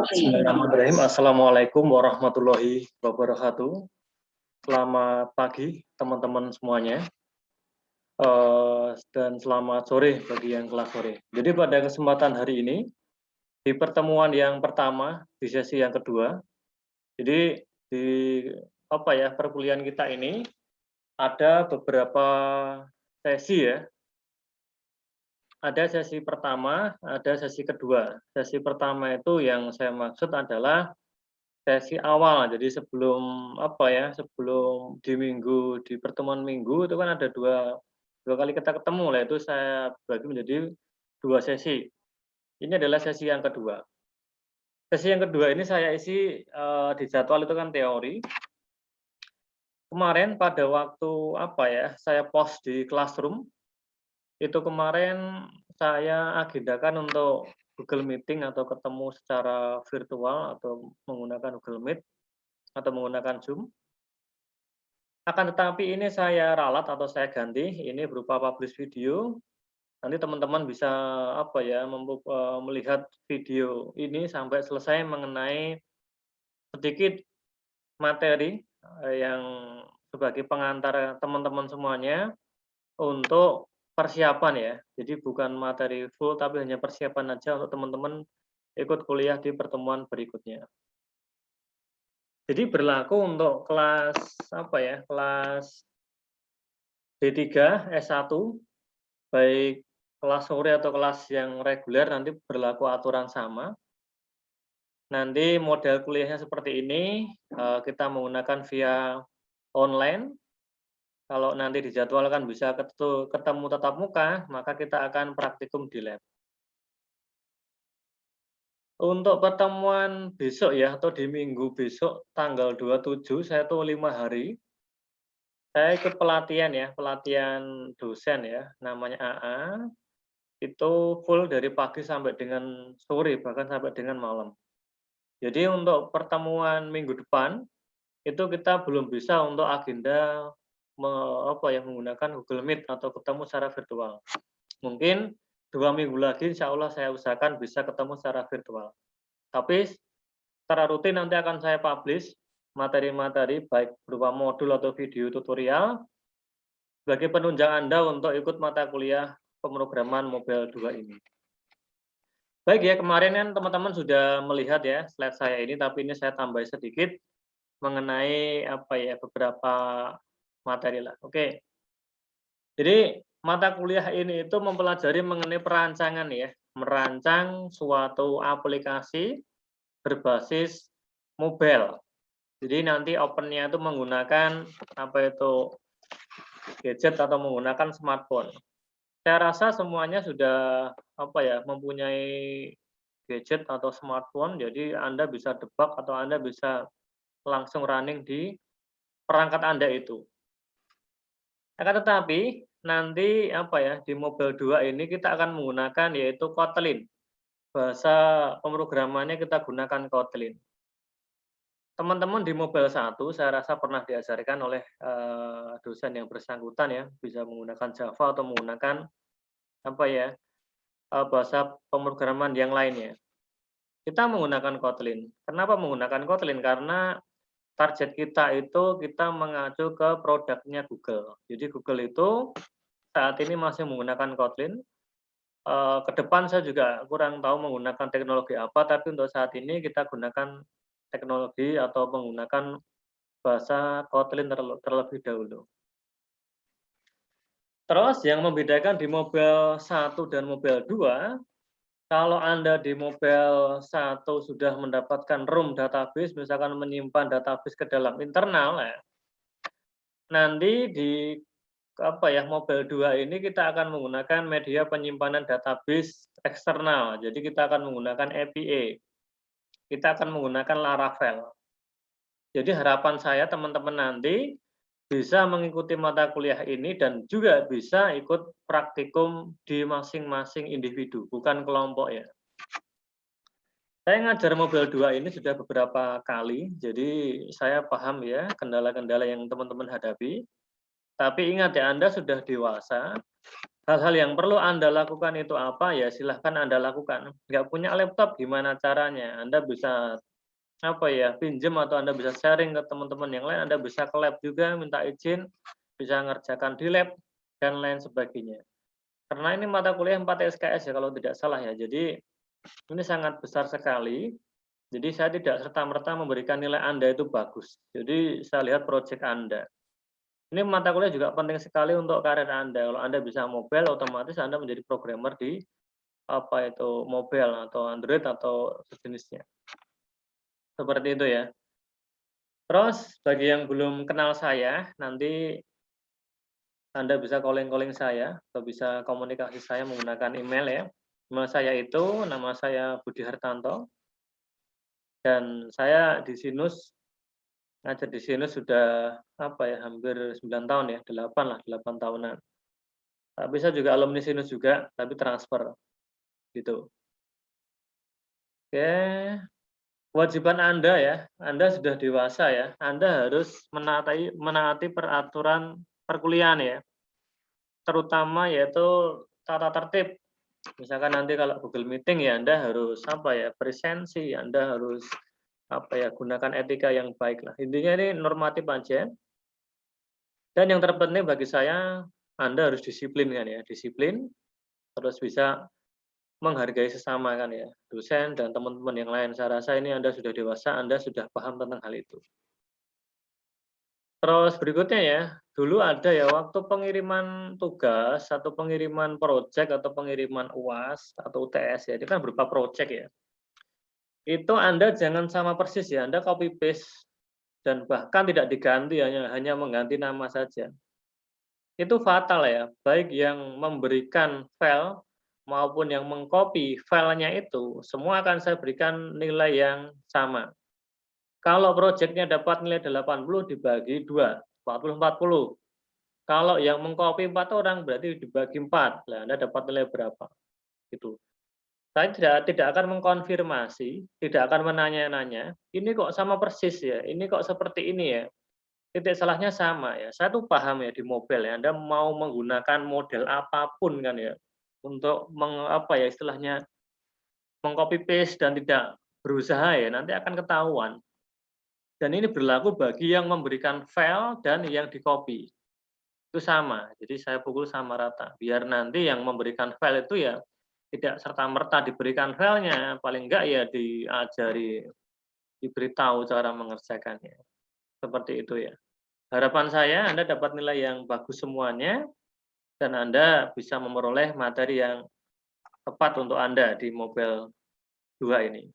Bismillahirrahmanirrahim. Assalamualaikum warahmatullahi wabarakatuh. Selamat pagi teman-teman semuanya, dan selamat sore bagi yang kelas sore. Jadi pada kesempatan hari ini, di pertemuan yang pertama, di sesi yang kedua, jadi di perkuliahan kita ini ada beberapa sesi ya. Ada sesi pertama, ada sesi kedua. Sesi pertama itu yang saya maksud adalah sesi awal. Jadi sebelum sebelum di pertemuan minggu itu kan ada dua kali kita ketemu lah, itu saya bagi menjadi dua sesi. Ini adalah sesi yang kedua. Sesi yang kedua ini saya isi di jadwal itu kan teori. Kemarin pada waktu saya post di Classroom, itu kemarin saya agendakan untuk Google Meeting atau ketemu secara virtual atau menggunakan Google Meet atau menggunakan Zoom. Akan tetapi ini saya ralat atau saya ganti, ini berupa publish video. Nanti teman-teman bisa melihat video ini sampai selesai mengenai sedikit materi yang sebagai pengantar teman-teman semuanya untuk persiapan ya. Jadi bukan materi full tapi hanya persiapan aja untuk teman-teman ikut kuliah di pertemuan berikutnya. Jadi berlaku untuk kelas kelas D3 S1, baik kelas sore atau kelas yang reguler nanti berlaku aturan sama. Nanti model kuliahnya seperti ini, kita menggunakan via online. Kalau nanti dijadwalkan bisa ketemu tatap muka, maka kita akan praktikum di lab. Untuk pertemuan besok ya, atau di minggu besok tanggal 27, saya tuh 5 hari. Saya ikut pelatihan ya, pelatihan dosen ya, namanya AA. Itu full dari pagi sampai dengan sore, bahkan sampai dengan malam. Jadi untuk pertemuan minggu depan, itu kita belum bisa untuk agenda menggunakan Google Meet atau ketemu secara virtual. Mungkin 2 minggu lagi insya Allah saya usahakan bisa ketemu secara virtual. Tapi secara rutin nanti akan saya publish materi-materi baik berupa modul atau video tutorial sebagai penunjang Anda untuk ikut mata kuliah pemrograman Mobile 2 ini. Baik ya, kemarin kan teman-teman sudah melihat ya slide saya ini, tapi ini saya tambah sedikit mengenai beberapa materi lah. Oke. Jadi mata kuliah ini itu mempelajari mengenai perancangan ya, merancang suatu aplikasi berbasis mobile. Jadi nanti opennya itu menggunakan gadget atau menggunakan smartphone. Saya rasa semuanya sudah mempunyai gadget atau smartphone, jadi Anda bisa debak atau Anda bisa langsung running di perangkat Anda itu. Akan tetapi nanti di Mobile 2 ini kita akan menggunakan yaitu Kotlin. Bahasa pemrogramannya kita gunakan Kotlin. Teman-teman di Mobile 1 saya rasa pernah diajarkan oleh dosen yang bersangkutan ya, bisa menggunakan Java atau menggunakan bahasa pemrograman yang lainnya. Kita menggunakan Kotlin. Kenapa menggunakan Kotlin? Karena target kita itu kita mengacu ke produknya Google. Jadi Google itu saat ini masih menggunakan Kotlin. Ke depan saya juga kurang tahu menggunakan teknologi apa, tapi untuk saat ini kita gunakan teknologi atau menggunakan bahasa Kotlin terlebih dahulu. Terus yang membedakan di Mobile 1 dan Mobile 2, kalau Anda di Mobile 1 sudah mendapatkan room database, misalkan menyimpan database ke dalam internal ya, nanti di Mobile 2 ini kita akan menggunakan media penyimpanan database eksternal. Jadi kita akan menggunakan API. Kita akan menggunakan Laravel. Jadi harapan saya teman-teman nanti bisa mengikuti mata kuliah ini dan juga bisa ikut praktikum di masing-masing individu, bukan kelompok ya. Saya ngajar Mobile 2 ini sudah beberapa kali, jadi saya paham ya kendala-kendala yang teman-teman hadapi. Tapi ingat ya, Anda sudah dewasa, Hal-hal yang perlu Anda lakukan itu apa, ya silahkan Anda lakukan. Nggak punya laptop gimana caranya? Anda bisa, apa ya, pinjam atau Anda bisa sharing ke teman-teman yang lain, Anda bisa ke lab juga minta izin, bisa ngerjakan di lab, dan lain sebagainya. Karena ini mata kuliah 4 SKS ya kalau tidak salah ya, jadi ini sangat besar sekali, jadi saya tidak serta-merta memberikan nilai Anda itu bagus. Jadi saya lihat proyek Anda. Ini mata kuliah juga penting sekali untuk karir Anda. Kalau Anda bisa mobile, otomatis Anda menjadi programmer di apa itu mobile atau Android atau sejenisnya. Seperti itu ya. Terus bagi yang belum kenal saya, nanti Anda bisa calling-calling saya atau bisa komunikasi saya menggunakan email ya. Email saya itu nama saya Budi Hartanto dan saya di Sinus ngajar di Sinus sudah apa ya hampir 9 tahun ya, 8 lah, 8 tahunan. Tapi saya juga alumni Sinus juga, tapi transfer gitu. Oke, kewajiban Anda ya, Anda sudah dewasa ya, Anda harus menaati peraturan perkuliahan ya, terutama yaitu tata tertib. Misalkan nanti kalau Google Meeting ya Anda harus apa ya, presensi, Anda harus apa ya, gunakan etika yang baik lah. Intinya ini normatif aja. Dan yang terpenting bagi saya, Anda harus disiplin kan ya, disiplin, terus bisa menghargai sesama kan ya, dosen dan teman-teman yang lain. Saya rasa ini Anda sudah dewasa, Anda sudah paham tentang hal itu. Terus berikutnya ya, dulu ada ya waktu pengiriman tugas atau pengiriman projek atau pengiriman UAS atau UTS ya, itu kan berupa projek ya. Itu Anda jangan sama persis ya, Anda copy paste dan bahkan tidak diganti, hanya mengganti nama saja. Itu fatal ya, baik yang memberikan file maupun yang mengcopy filenya itu, semua akan saya berikan nilai yang sama. Kalau projeknya dapat nilai 80 dibagi 2, 40-40. Kalau yang mengcopy 4 orang berarti dibagi 4, lah Anda dapat nilai berapa, gitu. Saya tidak akan mengkonfirmasi, tidak akan menanya-nanya, "Ini kok sama persis ya? Ini kok seperti ini ya?" Titik salahnya sama ya, saya tuh paham ya di mobile ya, Anda mau menggunakan model apapun kan ya, untuk apa ya istilahnya, meng-copy paste dan tidak berusaha ya, nanti akan ketahuan. Dan ini berlaku bagi yang memberikan file dan yang di-copy, itu sama. Jadi saya pukul sama rata, biar nanti yang memberikan file itu ya, tidak serta-merta diberikan filenya, paling enggak ya diajari, diberitahu cara mengerjakannya, seperti itu ya. Harapan saya Anda dapat nilai yang bagus semuanya, dan Anda bisa memperoleh materi yang tepat untuk Anda di Mobile 2 ini.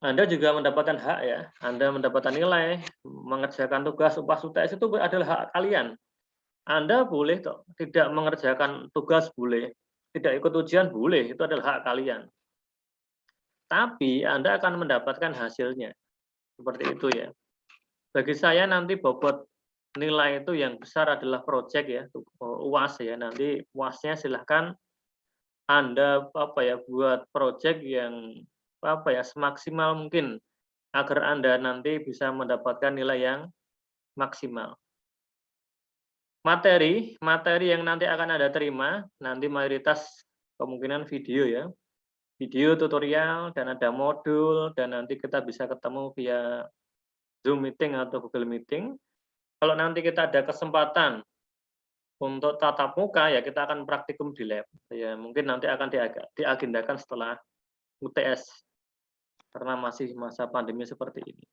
Anda juga mendapatkan hak ya, Anda mendapatkan nilai, mengerjakan tugas UPAS UTS itu adalah hak kalian. Anda boleh kok tidak mengerjakan tugas boleh, tidak ikut ujian boleh, itu adalah hak kalian. Tapi Anda akan mendapatkan hasilnya, seperti itu ya. Bagi saya nanti bobot nilai itu yang besar adalah projek ya, UAS ya, nanti UASnya silahkan Anda apa ya, buat projek yang apa ya, semaksimal mungkin agar Anda nanti bisa mendapatkan nilai yang maksimal. Materi yang nanti akan Anda terima, nanti mayoritas kemungkinan video ya, video tutorial dan ada modul dan nanti kita bisa ketemu via Zoom meeting atau Google Meeting. Kalau nanti kita ada kesempatan untuk tatap muka, ya kita akan praktikum di lab. Ya mungkin nanti akan diagendakan setelah UTS, karena masih masa pandemi seperti ini.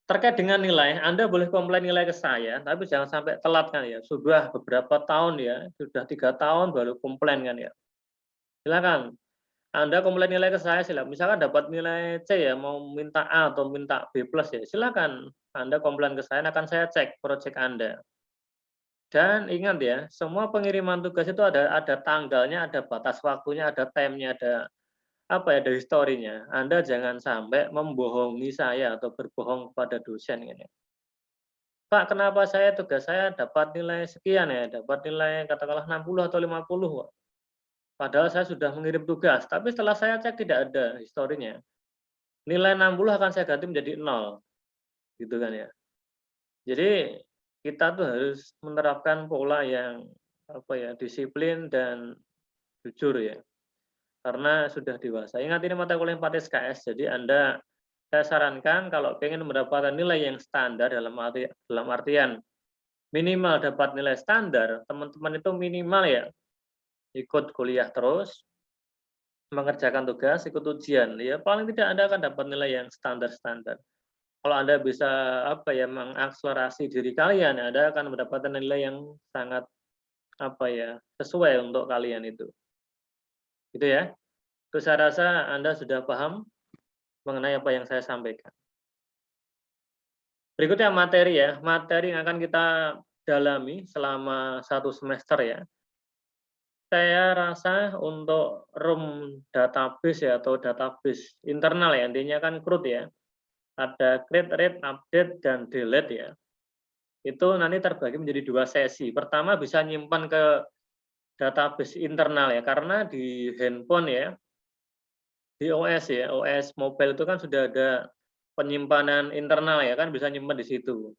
Terkait dengan nilai, Anda boleh komplain nilai ke saya, tapi jangan sampai telat kan ya. Sudah beberapa tahun ya, sudah 3 tahun baru komplain kan ya. Silakan, Anda komplain nilai ke saya silakan. Misalkan dapat nilai C ya, mau minta A atau minta B+ ya, silakan Anda komplain ke saya, akan saya cek proyek Anda. Dan ingat ya, semua pengiriman tugas itu ada tanggalnya, ada batas waktunya, ada time-nya, ada apa ya, ada historinya. Anda jangan sampai membohongi saya atau berbohong kepada dosen ini. Pak, kenapa tugas saya dapat nilai sekian ya, dapat nilai katakanlah 60 atau 50 Pak. Padahal saya sudah mengirim tugas, tapi setelah saya cek tidak ada historinya. Nilai 60 akan saya ganti menjadi 0, gitu kan ya. Jadi kita tuh harus menerapkan pola yang disiplin dan jujur ya, karena sudah dewasa. Ingat ini mata kuliah 4 SKS, jadi saya sarankan kalau pengen mendapatkan nilai yang standar dalam artian minimal dapat nilai standar, teman-teman itu minimal ya ikut kuliah terus, mengerjakan tugas, ikut ujian, ya paling tidak Anda akan dapat nilai yang standar-standar. Kalau Anda bisa mengakselerasi diri kalian, Anda akan mendapatkan nilai yang sangat sesuai untuk kalian itu. Gitu ya. Terus saya rasa Anda sudah paham mengenai apa yang saya sampaikan. Berikutnya materi ya, materi yang akan kita dalami selama 1 semester ya. Saya rasa untuk room database ya atau database internal ya, intinya kan CRUD ya. Ada create, read, update, dan delete ya. Itu nanti terbagi menjadi 2 sesi. Pertama bisa nyimpan ke database internal ya, karena di handphone ya, di OS ya, OS mobile itu kan sudah ada penyimpanan internal ya, kan bisa nyimpan di situ.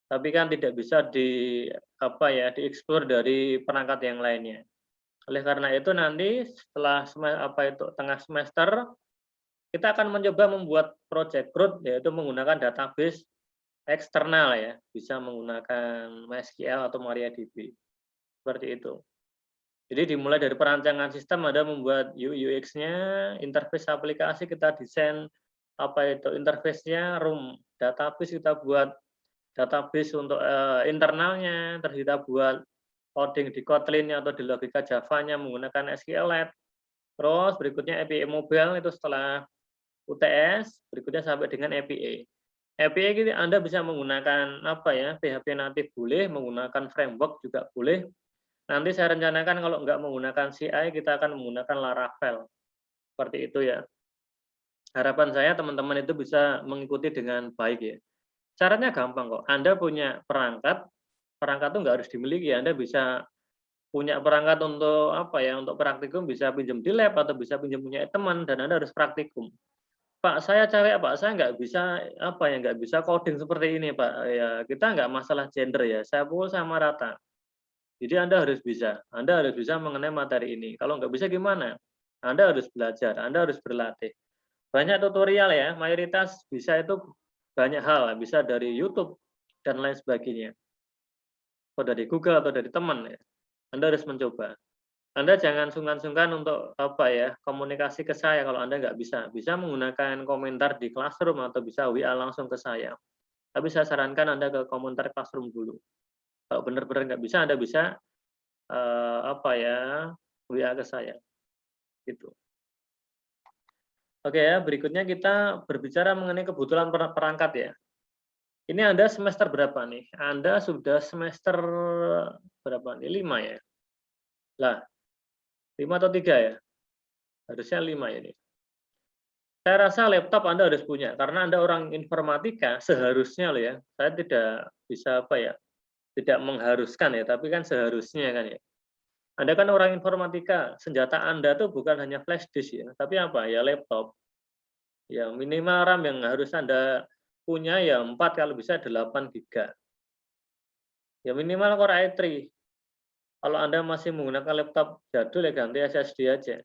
Tapi kan tidak bisa dieksplor dari perangkat yang lainnya. Oleh karena itu nanti setelah tengah semester, kita akan mencoba membuat project root, yaitu menggunakan database eksternal ya, bisa menggunakan MySQL atau MariaDB, seperti itu. Jadi dimulai dari perancangan sistem, ada membuat UX-nya, interface aplikasi kita desain interface-nya, room database kita buat database untuk internalnya, terus kita buat coding di Kotlin-nya atau di logika Java-nya menggunakan SQLite. Terus berikutnya API mobile itu setelah UTS, berikutnya sampai dengan API. API ini Anda bisa menggunakan PHP natif boleh, menggunakan framework juga boleh. Nanti saya rencanakan kalau nggak menggunakan CI, kita akan menggunakan Laravel. Seperti itu ya. Harapan saya teman-teman itu bisa mengikuti dengan baik ya. Caranya gampang kok. Anda punya perangkat, perangkat itu nggak harus dimiliki. Anda bisa punya perangkat untuk untuk praktikum, bisa pinjam di lab atau bisa pinjam punya teman, dan Anda harus praktikum. Pak, saya cewek Pak, saya nggak bisa nggak bisa coding seperti ini Pak. Ya kita nggak masalah gender ya, saya pukul sama rata. Jadi Anda harus bisa mengenai materi ini. Kalau nggak bisa gimana? Anda harus belajar, Anda harus berlatih. Banyak tutorial ya, mayoritas bisa itu banyak hal, bisa dari YouTube dan lain sebagainya. Atau dari Google atau dari teman ya. Anda harus mencoba. Anda jangan sungkan-sungkan untuk komunikasi ke saya kalau Anda nggak bisa. Bisa menggunakan komentar di Classroom atau bisa WA langsung ke saya. Tapi saya sarankan Anda ke komentar Classroom dulu. Kalau benar-benar nggak bisa, Anda bisa WA ke saya. Gitu. Oke ya, berikutnya kita berbicara mengenai kebutuhan perangkat ya. Ini Anda semester berapa nih? Anda sudah semester berapa nih? 5 ya? Lah, 5 atau 3 ya? Harusnya 5 ini. Saya rasa laptop Anda harus punya, karena Anda orang informatika, seharusnya loh ya, saya tidak bisa tidak mengharuskan ya, tapi kan seharusnya kan ya. Anda kan orang informatika, senjata Anda tuh bukan hanya flash disk ya, tapi ya laptop. Ya minimal RAM yang harus Anda punya ya 4, kalau bisa 8 giga. Ya minimal Core i3. Kalau Anda masih menggunakan laptop jadul ya ganti SSD aja.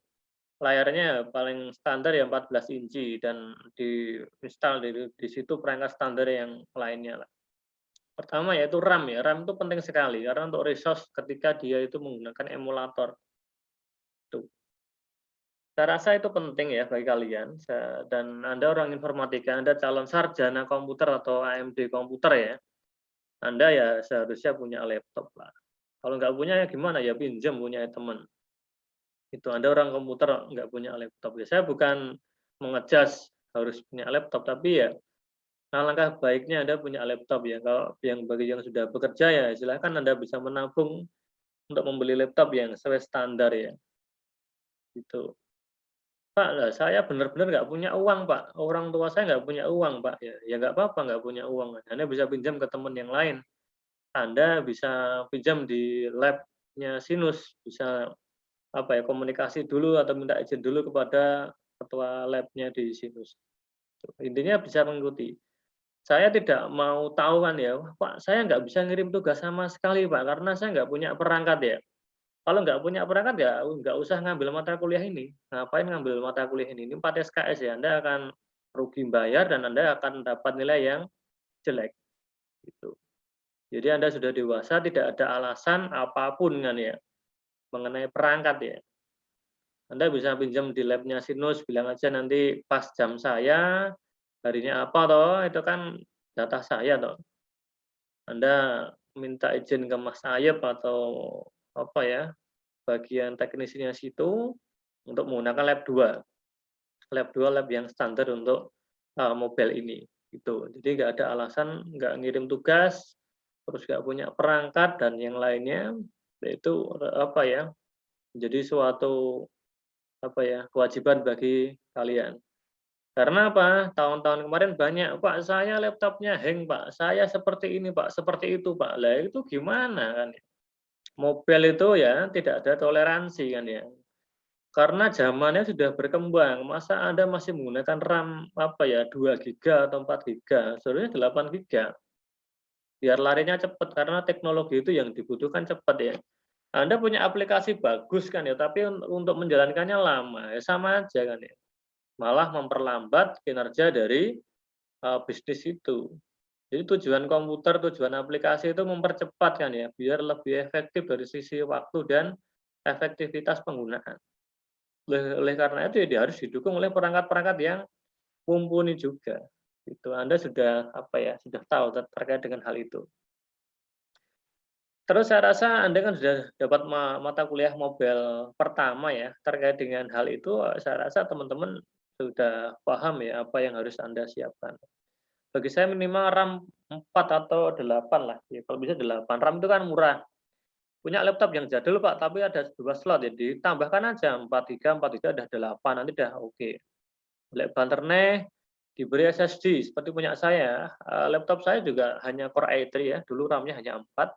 Layarnya paling standar ya 14 inci dan diinstal di situ perangkat standar yang lainnya lah. Pertama yaitu RAM ya, RAM itu penting sekali karena untuk resource ketika dia itu menggunakan emulator. Tuh. Saya rasa itu penting ya bagi kalian, dan Anda orang informatika, Anda calon sarjana komputer atau AMD komputer ya, Anda ya seharusnya punya laptop lah. Kalau nggak punya ya gimana ya, pinjam punya teman. Itu Anda orang komputer nggak punya laptop. Ya, saya bukan mengejas harus punya laptop, tapi ya alangkah baiknya Anda punya laptop ya. Kalau bagi yang sudah bekerja ya silakan Anda bisa menabung untuk membeli laptop yang sesuai standar ya. Gitu. Pak, lah saya benar-benar nggak punya uang Pak. Orang tua saya nggak punya uang Pak. Ya nggak apa-apa nggak punya uang. Anda bisa pinjam ke teman yang lain. Anda bisa pinjam di lab-nya Sinus, bisa komunikasi dulu atau minta izin dulu kepada ketua lab-nya di Sinus. Intinya bisa mengikuti. Saya tidak mau tahu kan ya, "Wah, Pak, saya nggak bisa ngirim tugas sama sekali, Pak, karena saya nggak punya perangkat ya." Kalau nggak punya perangkat ya nggak usah ngambil mata kuliah ini. Ngapain ngambil mata kuliah ini? Ini 4 SKS ya, Anda akan rugi bayar dan Anda akan dapat nilai yang jelek, gitu. Jadi Anda sudah dewasa, tidak ada alasan apapun kan ya, mengenai perangkat ya. Anda bisa pinjam di labnya Sinus, bilang aja nanti pas jam saya, harinya apa toh, itu kan data saya toh. Anda minta izin ke Mas Ayep atau apa ya, bagian teknisinya situ untuk menggunakan lab 2 lab yang standar untuk, mobile ini, gitu. Jadi nggak ada alasan nggak ngirim tugas, terus nggak punya perangkat dan yang lainnya, itu apa ya, menjadi suatu apa ya, kewajiban bagi kalian. Karena apa, tahun-tahun kemarin banyak, "Pak, saya laptopnya hang Pak, saya seperti ini Pak, seperti itu Pak." Lah itu gimana kan ya, mobile itu ya tidak ada toleransi kan ya. Karena zamannya sudah berkembang, masa Anda masih menggunakan RAM apa ya, 2 giga atau 4 giga, sebenarnya 8 giga, biar larinya cepat karena teknologi itu yang dibutuhkan cepat ya. Anda punya aplikasi bagus kan ya, tapi untuk menjalankannya lama, ya sama aja kan ya, malah memperlambat kinerja dari, bisnis itu. Jadi tujuan komputer, tujuan aplikasi itu mempercepat kan ya, biar lebih efektif dari sisi waktu dan efektivitas penggunaan. Oleh karena itu ya dia harus didukung oleh perangkat-perangkat yang mumpuni juga, gitu. Anda sudah, apa ya, sudah tahu terkait dengan hal itu. Terus saya rasa Anda kan sudah dapat mata kuliah mobile pertama ya, terkait dengan hal itu, saya rasa teman-teman sudah paham ya, apa yang harus Anda siapkan. Bagi saya minimal RAM 4 atau 8 lah, ya kalau bisa 8. RAM itu kan murah. Punya laptop yang jadul Pak, tapi ada 2 slot ya, ditambahkan aja 4 giga udah 8, nanti udah oke. Lek banternya diberi SSD seperti punya saya, laptop saya juga hanya Core i3 ya, dulu RAM-nya hanya 4,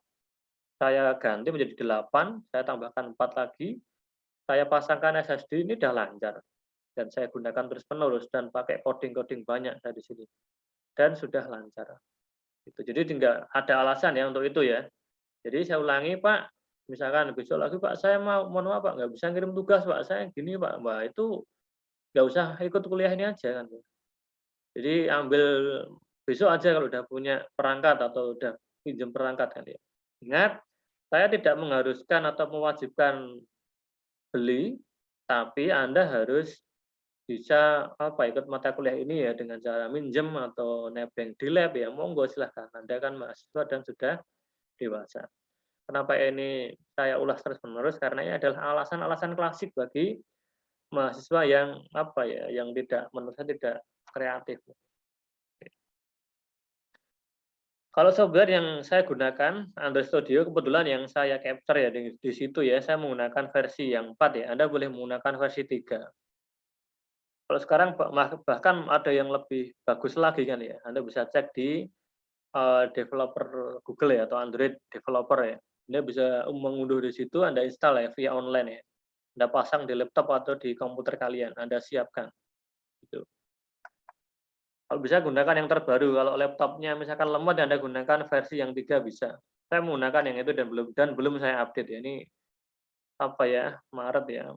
saya ganti menjadi 8, saya tambahkan 4 lagi, saya pasangkan SSD, ini udah lancar dan saya gunakan terus-menerus dan pakai coding-coding banyak saya di sini dan sudah lancar, gitu. Jadi tidak ada alasan ya untuk itu ya. Jadi saya ulangi, "Pak, misalkan besok lagi, Pak, saya mohon maaf Pak, nggak bisa ngirim tugas Pak, saya gini Pak." Wah itu nggak usah ikut kuliah ini aja kan. Jadi ambil besok aja kalau udah punya perangkat atau udah pinjam perangkat kan ya. Ingat, saya tidak mengharuskan atau mewajibkan beli, tapi Anda harus bisa apa, ikut mata kuliah ini ya dengan cara minjem atau nebeng di lab ya monggo silahkan. Anda kan mahasiswa dan sudah dewasa. Kenapa ini saya ulas terus-menerus, karena ini adalah alasan-alasan klasik bagi mahasiswa yang apa ya, yang tidak menurut saya tidak kreatif. Kalau software yang saya gunakan, Android Studio, kebetulan yang saya capture ya di situ ya, saya menggunakan versi yang 4 ya, Anda boleh menggunakan versi 3. Kalau sekarang bahkan ada yang lebih bagus lagi kan ya, Anda bisa cek di, developer Google ya atau Android developer ya. Anda bisa mengunduh di situ, Anda install ya via online ya. Anda pasang di laptop atau di komputer kalian, Anda siapkan, gitu. Kalau bisa gunakan yang terbaru, kalau laptopnya misalkan lemot, ya Anda gunakan versi yang 3 bisa. Saya menggunakan yang itu dan belum saya update ya, ini apa ya, Maret ya,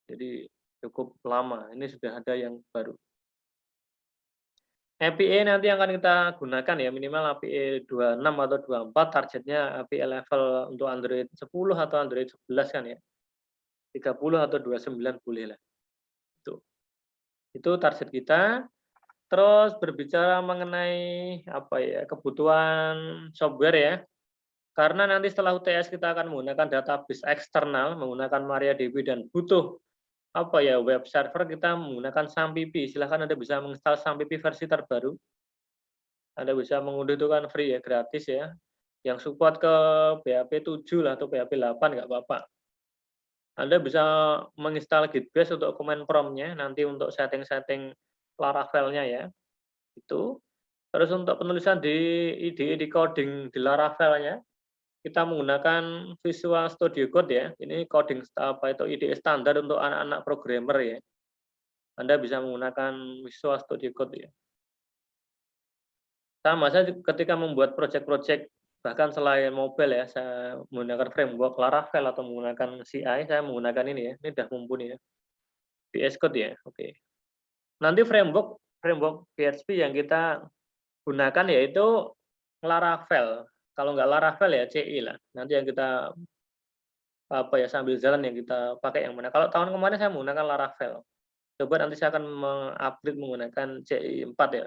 jadi cukup lama, ini sudah ada yang baru. API nanti akan kita gunakan ya, minimal API 26 atau 24, targetnya API level untuk Android 10 atau Android 11 kan ya, 30 atau 29 bolehlah, itu. Itu target kita. Terus berbicara mengenai apa ya, kebutuhan software ya, karena nanti setelah UTS kita akan menggunakan database eksternal, menggunakan MariaDB dan butuh apa ya, web server kita menggunakan SAMPP. Silahkan Anda bisa menginstal SAMPP versi terbaru. Anda bisa mengunduh itu kan free ya, gratis ya. Yang support ke PHP 7 lah atau PHP 8 nggak apa-apa. Anda bisa menginstal Gitbase untuk command prompt-nya, nanti untuk setting-setting Laravel-nya ya, itu. Terus untuk penulisan di IDE di coding di Laravel-nya, kita menggunakan Visual Studio Code ya. Ini coding apa itu IDE standar untuk anak-anak programmer ya. Anda bisa menggunakan Visual Studio Code ya. Sama, saya ketika membuat project-project bahkan selain mobile ya, saya menggunakan framework Laravel atau menggunakan CI, saya menggunakan ini ya, ini udah mumpuni ya, VS Code ya, oke. Nanti framework framework PHP yang kita gunakan yaitu Laravel, kalau nggak Laravel ya CI lah, nanti yang kita, apa ya, sambil jalan yang kita pakai yang mana. Kalau tahun kemarin saya menggunakan Laravel, coba nanti saya akan meng-upgrade menggunakan CI 4 ya,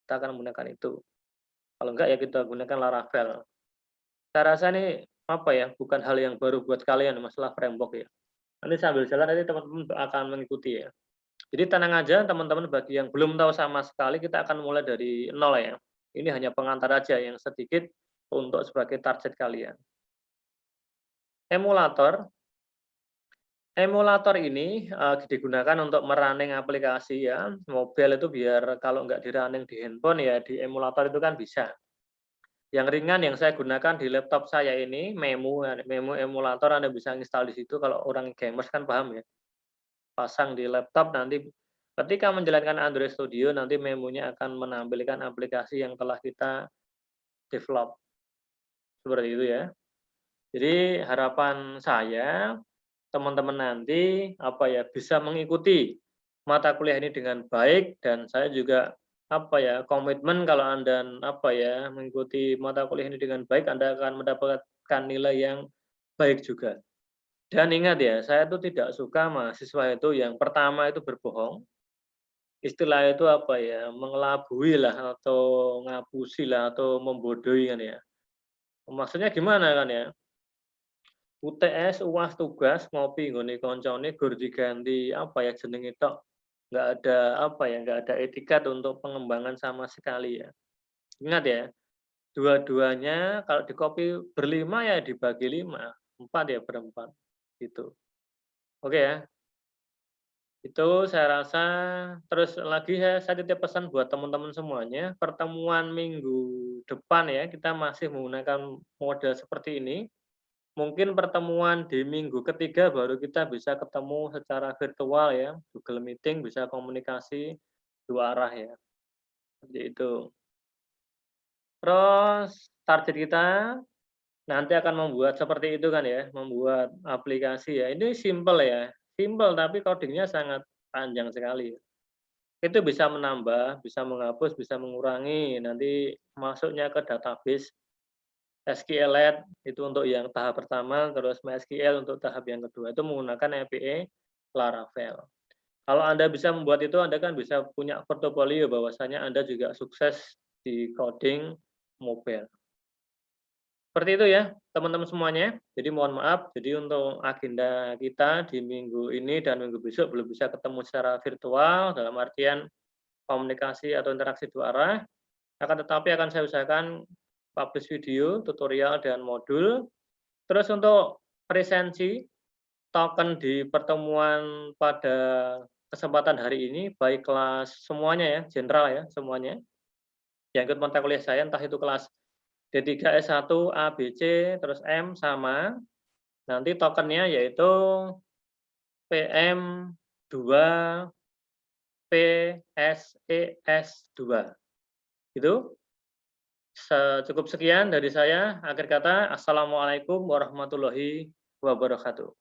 kita akan menggunakan itu. Kalau enggak ya kita gunakan Laravel. Saya rasa ini, apa ya, bukan hal yang baru buat kalian masalah framework ya. Nanti sambil jalan nanti teman-teman akan mengikuti ya. Jadi tenang aja teman-teman bagi yang belum tahu sama sekali kita akan mulai dari nol ya. Ini hanya pengantar aja yang sedikit untuk sebagai target kalian. Emulator, emulator ini digunakan untuk merunning aplikasi ya. Mobile itu biar kalau nggak di-running di handphone ya di emulator itu kan bisa. Yang ringan yang saya gunakan di laptop saya ini Memu emulator Anda bisa install di situ kalau orang gamers kan paham ya. Pasang di laptop nanti ketika menjalankan Android Studio nanti Memunya akan menampilkan aplikasi yang telah kita develop, seperti itu ya. Jadi harapan saya teman-teman nanti, apa ya, bisa mengikuti mata kuliah ini dengan baik dan saya juga, apa ya, komitmen kalau Anda, apa ya, mengikuti mata kuliah ini dengan baik, Anda akan mendapatkan nilai yang baik juga. Dan ingat ya, saya tuh tidak suka mahasiswa itu yang pertama itu berbohong, istilah itu, apa ya, mengelabui lah atau ngapusi lah atau membodohi kan ya. Maksudnya gimana kan ya, UTS, UAS, tugas, ngopi nggone koncone gur diganti, apa ya, jenenge tok. Nggak ada, apa ya, nggak ada etikat untuk pengembangan sama sekali ya. Ingat ya, dua-duanya kalau di-copy berlima ya dibagi 5, 4 ya berempat, gitu. Oke ya, itu saya rasa terus lagi saya titip pesan buat teman-teman semuanya, pertemuan minggu depan ya, kita masih menggunakan model seperti ini. Mungkin pertemuan di minggu ketiga baru kita bisa ketemu secara virtual ya, Google Meeting bisa komunikasi dua arah ya, seperti itu. Terus target kita nanti akan membuat seperti itu kan ya, membuat aplikasi ya. Ini simple ya, simple tapi codingnya sangat panjang sekali. Itu bisa menambah, bisa menghapus, bisa mengurangi, nanti masuknya ke database SQLite itu untuk yang tahap pertama, terus MySQL untuk tahap yang kedua, itu menggunakan API Laravel. Kalau Anda bisa membuat itu, Anda kan bisa punya portofolio bahwasanya Anda juga sukses di coding mobile. Seperti itu ya, teman-teman semuanya. Jadi mohon maaf, jadi untuk agenda kita di minggu ini dan minggu besok belum bisa ketemu secara virtual, dalam artian komunikasi atau interaksi dua arah, akan tetapi akan saya usahakan publish video, tutorial, dan modul. Terus untuk presensi, token di pertemuan pada kesempatan hari ini, baik kelas semuanya ya, general ya, semuanya, yang ikut mata kuliah saya, entah itu kelas D3, S1, A, B, C, terus M, sama, nanti tokennya yaitu PM2, PSES2. Itu. Cukup sekian dari saya. Akhir kata, assalamualaikum warahmatullahi wabarakatuh.